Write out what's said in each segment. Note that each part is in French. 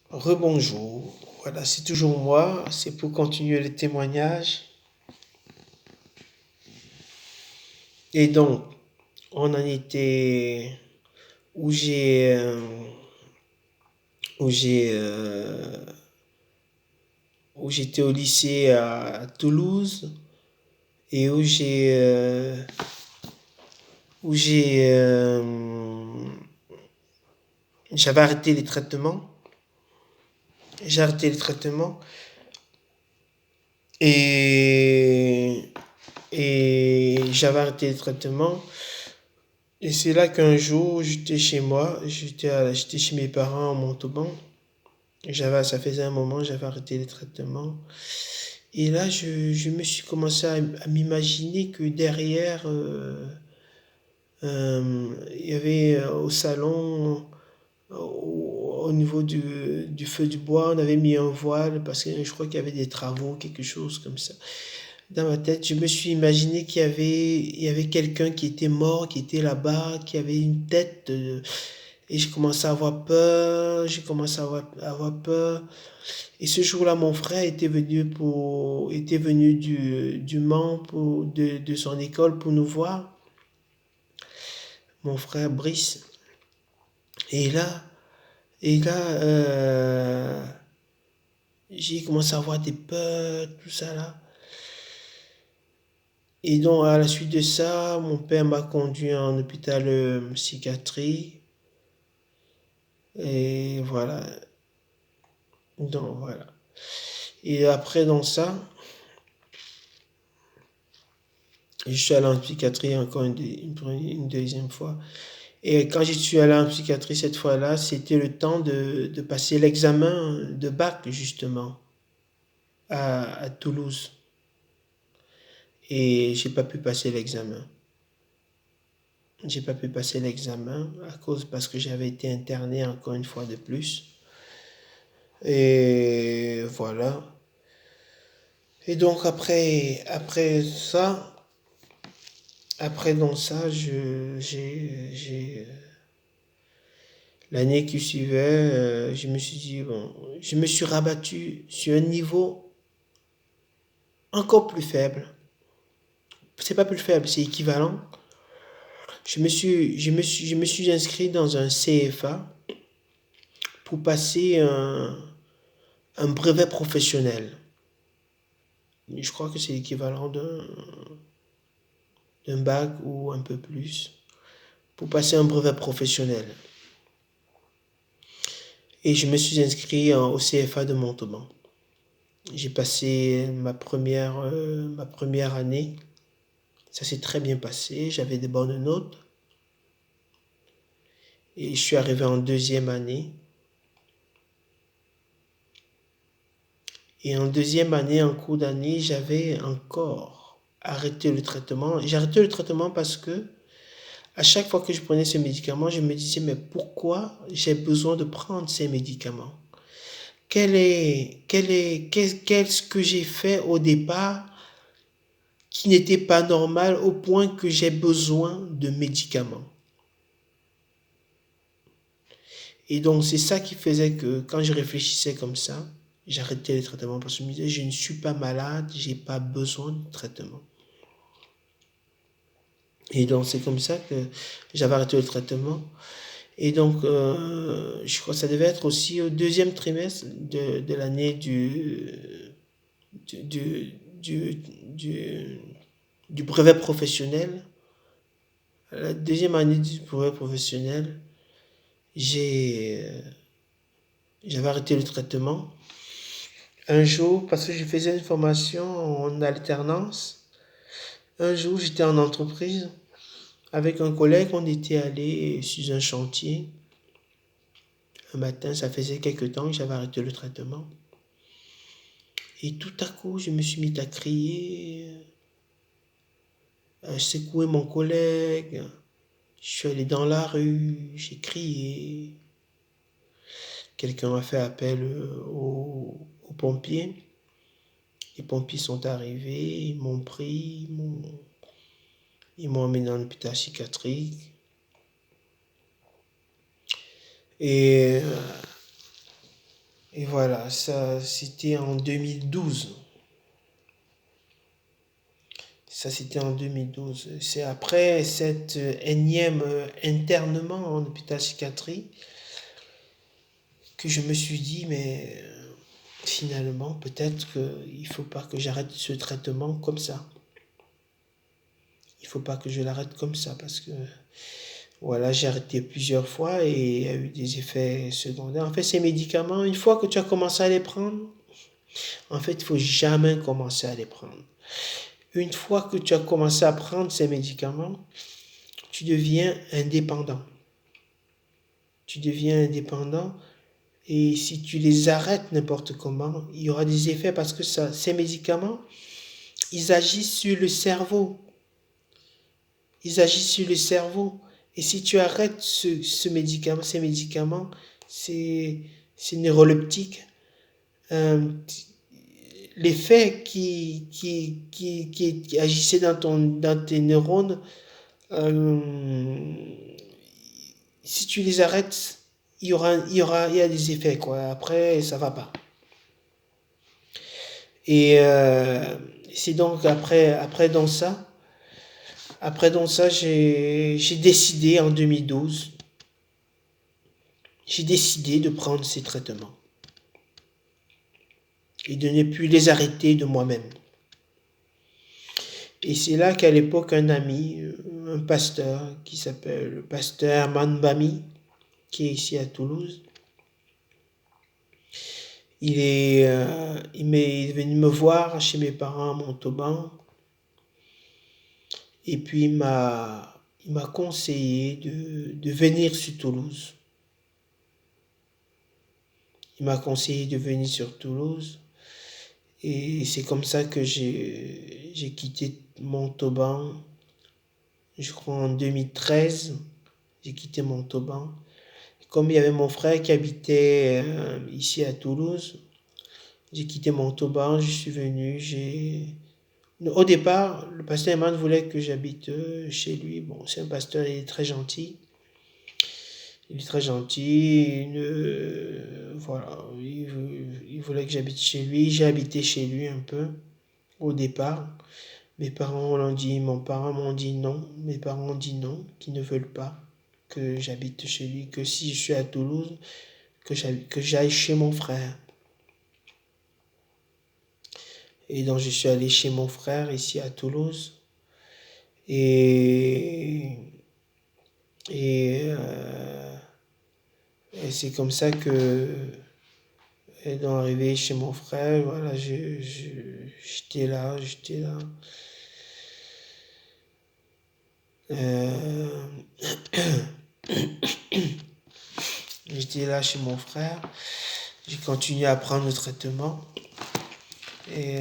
Rebonjour, voilà, c'est toujours moi, c'est pour continuer le témoignage. Et donc, on en était où j'ai où j'ai où j'étais au lycée à Toulouse et où j'avais arrêté les traitements. J'ai arrêté les traitements et j'avais arrêté les traitements. Et c'est là qu'un jour, j'étais chez moi, j'étais chez mes parents à Montauban. Ça faisait un moment, j'avais arrêté les traitements. Et là, je me suis commencé à m'imaginer que derrière, il y avait au salon, au niveau du feu du bois, on avait mis un voile parce que je crois qu'il y avait des travaux, quelque chose comme ça. Dans ma tête, je me suis imaginé il y avait quelqu'un qui était mort, qui était là-bas, qui avait une tête. Et j'ai commencé à avoir peur, j'ai commencé à avoir peur. Et ce jour-là, mon frère était venu du Mans de son école pour nous voir, mon frère Brice. Et là, et là, j'ai commencé à avoir des peurs, tout ça là. Et donc, à la suite de ça, mon père m'a conduit en hôpital psychiatrie. Et voilà. Donc, voilà. Et après, dans ça, je suis allé en psychiatrie encore une deuxième fois. Et quand je suis allé en psychiatrie cette fois-là, c'était le temps de passer l'examen de bac, justement, à Toulouse. Et j'ai pas pu passer l'examen. J'ai pas pu passer l'examen parce que j'avais été interné encore une fois de plus. Et voilà. Et donc après donc ça, l'année qui suivait, je me suis dit, bon, je me suis rabattu sur un niveau encore plus faible. C'est pas plus faible, c'est équivalent. Je me suis inscrit dans un CFA pour passer un brevet professionnel. Je crois que c'est l'équivalent d'un bac ou un peu plus. Pour passer un brevet professionnel. Et je me suis inscrit au CFA de Montauban. J'ai passé ma première année. Ça s'est très bien passé. J'avais des bonnes notes. Et je suis arrivé en deuxième année. Et en deuxième année, en cours d'année, j'avais encore arrêté le traitement. J'ai arrêté le traitement parce que à chaque fois que je prenais ce médicament, je me disais, mais pourquoi j'ai besoin de prendre ces médicaments? Qu'est-ce que j'ai fait au départ qui n'était pas normal au point que j'ai besoin de médicaments? Et donc, c'est ça qui faisait que quand je réfléchissais comme ça, j'arrêtais le traitement parce que je me disais, je ne suis pas malade, j'ai pas besoin de traitement. Et donc, c'est comme ça que j'avais arrêté le traitement. Et donc, je crois que ça devait être aussi au deuxième trimestre de l'année du, du, du, du, du brevet professionnel. La deuxième année du brevet professionnel, j'avais arrêté le traitement. Un jour, parce que je faisais une formation en alternance, un jour, j'étais en entreprise avec un collègue, on était allé sur un chantier. Un matin, ça faisait quelques temps que j'avais arrêté le traitement. Et tout à coup, je me suis mis à crier, à secouer mon collègue. Je suis allé dans la rue, j'ai crié. Quelqu'un a fait appel aux pompiers. Les pompiers sont arrivés, ils m'ont pris, ils m'ont emmené dans l'hôpital psychiatrique. Et voilà, ça c'était en 2012. Ça c'était en 2012. C'est après cette énième internement en hôpital psychiatrie que je me suis dit, mais finalement, peut-être qu'il ne faut pas que j'arrête ce traitement comme ça. Il ne faut pas que je l'arrête comme ça parce que voilà, j'ai arrêté plusieurs fois et il y a eu des effets secondaires. En fait, ces médicaments, une fois que tu as commencé à les prendre, en fait, il ne faut jamais commencer à les prendre. Une fois que tu as commencé à prendre ces médicaments, tu deviens indépendant. Tu deviens indépendant et si tu les arrêtes n'importe comment, il y aura des effets parce que ces médicaments, ils agissent sur le cerveau. Ils agissent sur le cerveau. Et si tu arrêtes ces médicaments, c'est neuroleptique. Euh, L'effet qui agissait dans tes neurones, euh, si tu les arrêtes, il y a des effets, quoi. Après, ça va pas. Et c'est donc après dans ça, j'ai décidé en 2012, j'ai décidé de prendre ces traitements et de ne plus les arrêter de moi-même. Et c'est là qu'à l'époque, un ami, un pasteur qui s'appelle le pasteur Manbami, qui est ici à Toulouse, il est venu me voir chez mes parents à Montauban et puis il m'a conseillé de venir sur Toulouse. Il m'a conseillé de venir sur Toulouse et c'est comme ça que j'ai quitté Montauban, je crois en 2013, j'ai quitté Montauban. Comme il y avait mon frère qui habitait ici à Toulouse, j'ai quitté Montauban, je suis venu, au départ, le pasteur Eman voulait que j'habite chez lui. Bon, c'est un pasteur, il est très gentil. Il est très gentil. Voilà, il voulait que j'habite chez lui. J'ai habité chez lui un peu au départ. Mon parent m'ont dit non. Mes parents ont dit non, qu'ils ne veulent pas que j'habite chez lui, que si je suis à Toulouse, que j'aille chez mon frère. Et donc je suis allé chez mon frère ici à Toulouse. Et, et, euh, et c'est comme ça que, étant arrivé chez mon frère, voilà, j'étais là, j'étais là. Euh, J'étais là chez mon frère. J'ai continué à prendre le traitement. Et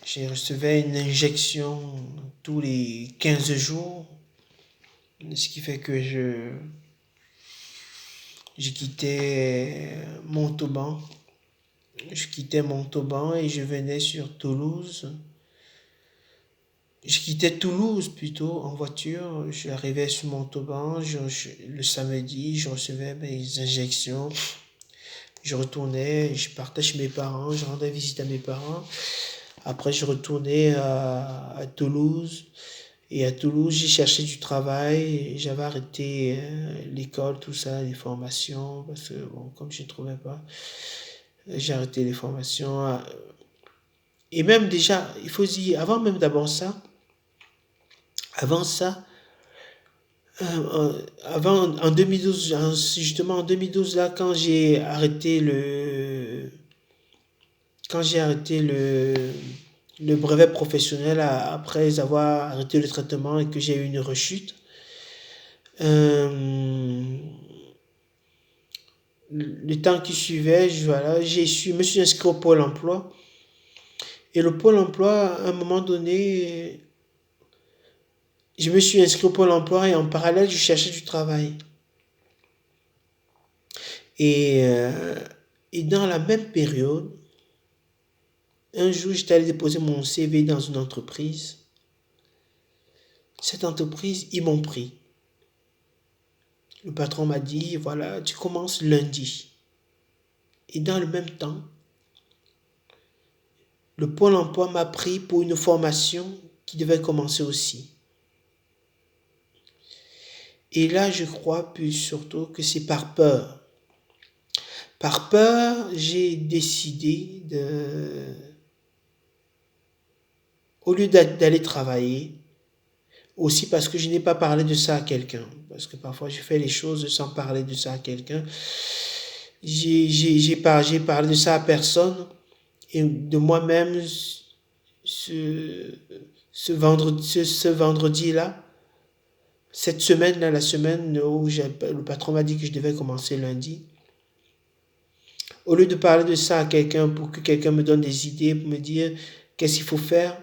j'ai reçu une injection tous les 15 jours. Ce qui fait que je quittais Montauban. Je quittais Montauban et je venais sur Toulouse. Je quittais Toulouse plutôt en voiture. Je arrivais sur Montauban. Le samedi, je recevais mes injections. Je retournais, je partais chez mes parents, je rendais visite à mes parents. Après, je retournais à Toulouse. Et à Toulouse, j'ai cherché du travail. J'avais arrêté l'école, tout ça, les formations, parce que, bon, comme je ne trouvais pas, j'ai arrêté les formations. Et même déjà, il faut dire, avant ça, en 2012, justement en 2012, là, quand j'ai arrêté le brevet professionnel après avoir arrêté le traitement et que j'ai eu une rechute, euh, le temps qui suivait, voilà, me suis inscrit au Pôle emploi. Et le Pôle emploi, à un moment donné, je me suis inscrit au Pôle emploi et en parallèle, je cherchais du travail. Et, euh, et dans la même période, un jour, j'étais allé déposer mon CV dans une entreprise. Cette entreprise, ils m'ont pris. Le patron m'a dit, voilà, tu commences lundi. Et dans le même temps, le Pôle emploi m'a pris pour une formation qui devait commencer aussi. Et là, je crois plus surtout que c'est par peur. Par peur, j'ai décidé au lieu d'aller travailler, aussi parce que je n'ai pas parlé de ça à quelqu'un, parce que parfois je fais les choses sans parler de ça à quelqu'un, j'ai parlé de ça à personne, et de moi-même, ce, ce vendredi-là, cette semaine-là, la semaine où le patron m'a dit que je devais commencer lundi, au lieu de parler de ça à quelqu'un pour que quelqu'un me donne des idées, pour me dire qu'est-ce qu'il faut faire,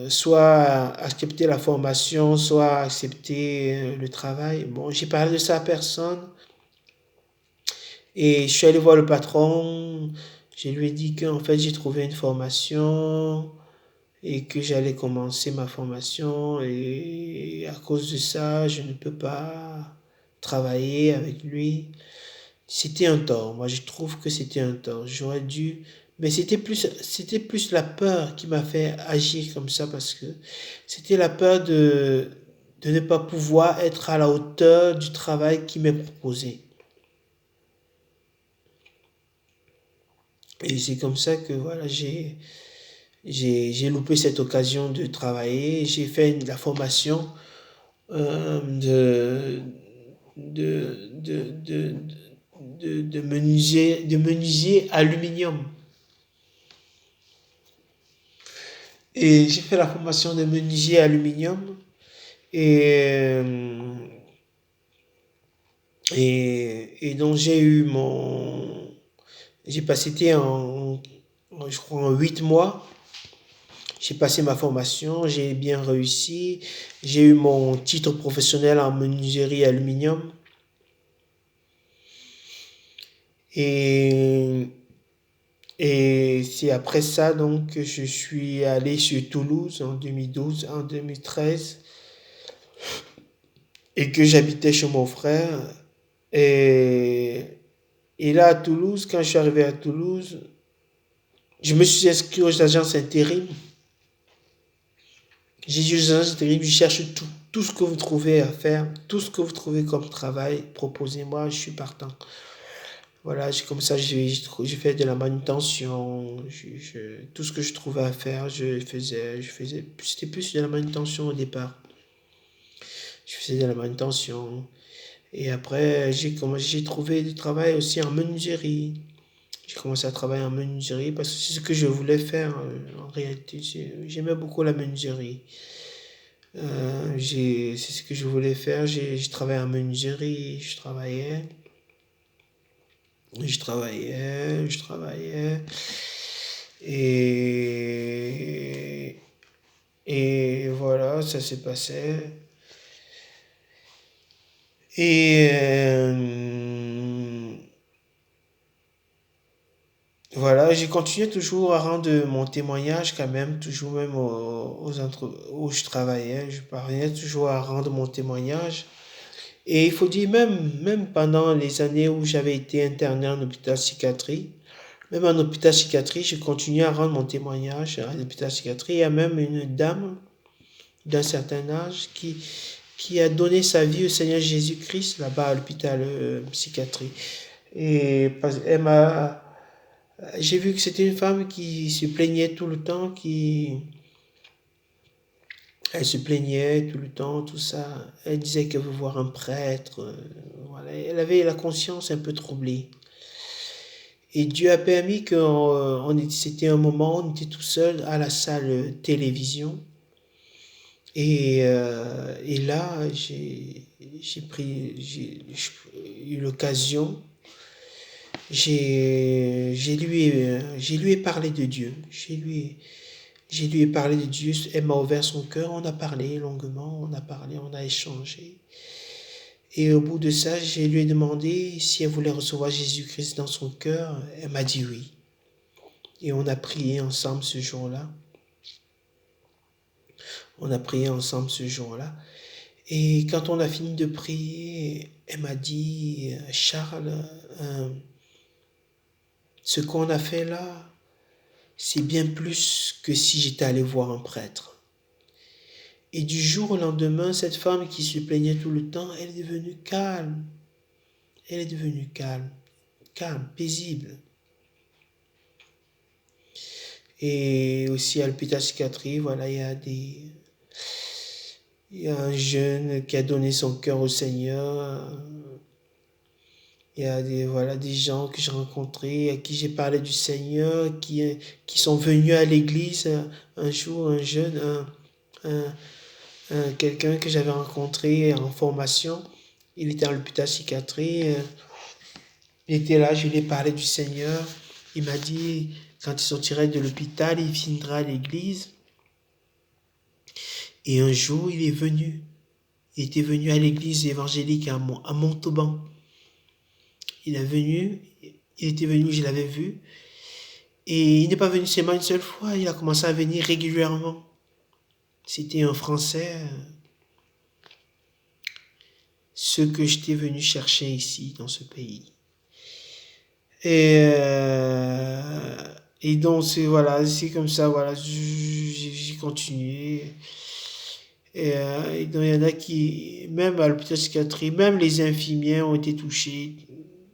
soit accepter la formation, soit accepter le travail. Bon, j'ai parlé de ça à personne et je suis allé voir le patron. Je lui ai dit qu'en fait j'ai trouvé une formation et que j'allais commencer ma formation et à cause de ça, je ne peux pas travailler avec lui. C'était un tort. Moi, je trouve que c'était un tort. J'aurais dû. Mais c'était plus la peur qui m'a fait agir comme ça parce que c'était la peur de ne pas pouvoir être à la hauteur du travail qui m'est proposé. Et c'est comme ça que voilà, j'ai loupé cette occasion de travailler. J'ai fait la formation de, de, de menuisier aluminium. Et j'ai fait la formation de menuisier aluminium. Et, et donc j'ai eu mon... J'ai passé, je crois, en 8 mois. J'ai passé ma formation, j'ai bien réussi. J'ai eu mon titre professionnel en menuiserie aluminium. Et, et c'est après ça donc que je suis allé sur Toulouse en 2012, en 2013. Et que j'habitais chez mon frère. Et, et là, à Toulouse, quand je suis arrivé à Toulouse, je me suis inscrit aux agences intérim. J'ai dit aux agences intérim, je cherche tout ce que vous trouvez à faire, tout ce que vous trouvez comme travail, proposez-moi, je suis partant. Voilà, comme ça, j'ai fait de la manutention, tout ce que je trouvais à faire, je faisais, c'était plus de la manutention au départ. Je faisais de la manutention. Et après, j'ai trouvé du travail aussi en menuiserie. J'ai commencé à travailler en menuiserie parce que c'est ce que je voulais faire en réalité. J'aimais beaucoup la menuiserie. C'est ce que je voulais faire. J'ai travaillé en menuiserie. Je travaillais. Et, et voilà, ça s'est passé. Et voilà, j'ai continué toujours à rendre mon témoignage quand même, toujours même où je travaillais, je parvenais toujours à rendre mon témoignage. Et il faut dire, même pendant les années où j'avais été interné en hôpital psychiatrie, même en hôpital psychiatrie, je continuais à rendre mon témoignage à l'hôpital psychiatrie. Il y a même une dame d'un certain âge qui a donné sa vie au Seigneur Jésus-Christ là-bas à l'hôpital psychiatrie. Et elle m'a j'ai vu que c'était une femme qui se plaignait tout le temps, elle se plaignait tout le temps, tout ça. Elle disait qu'elle veut voir un prêtre. Voilà. Elle avait la conscience un peu troublée. Et Dieu a permis que c'était un moment, on était tout seul à la salle télévision. Et là, j'ai eu l'occasion. Je lui ai parlé de Dieu. Je lui ai parlé de Dieu. Elle m'a ouvert son cœur. On a parlé longuement. On a échangé. Et au bout de ça, je lui ai demandé si elle voulait recevoir Jésus-Christ dans son cœur. Elle m'a dit oui. Et on a prié ensemble ce jour-là. On a prié ensemble ce jour-là. Et quand on a fini de prier, elle m'a dit, Charles, ce qu'on a fait là, c'est bien plus que si j'étais allé voir un prêtre. Et du jour au lendemain, cette femme qui se plaignait tout le temps, elle est devenue calme. Elle est devenue calme, calme, paisible. Et aussi à l'hôpital psychiatrie, voilà, il y a un jeune qui a donné son cœur au Seigneur. Il y a des gens que j'ai rencontrés, à qui j'ai parlé du Seigneur, qui sont venus à l'église. Un jour, un jeune, un, quelqu'un que j'avais rencontré en formation, il était à l'hôpital psychiatrie. Il était là, je lui ai parlé du Seigneur. Il m'a dit, quand il sortirait de l'hôpital, il viendra à l'église. Et un jour, il est venu. Il était venu à l'église évangélique à Montauban. Il était venu, je l'avais vu. Et il n'est pas venu seulement une seule fois, il a commencé à venir régulièrement. C'était un Français, ce que j'étais venu chercher ici, dans ce pays. Et donc, c'est comme ça, voilà, j'ai continué. Et donc, il y en a qui, même à l'hôpital psychiatrie, même les infirmières ont été touchées.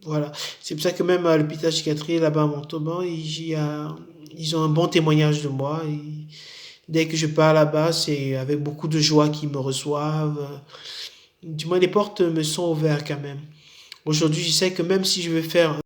Voilà. C'est pour ça que même à l'hôpital psychiatrie, là-bas à Montauban, ils ont un bon témoignage de moi. Et dès que je pars là-bas, c'est avec beaucoup de joie qu'ils me reçoivent. Du moins, les portes me sont ouvertes quand même. Aujourd'hui, je sais que même si je veux faire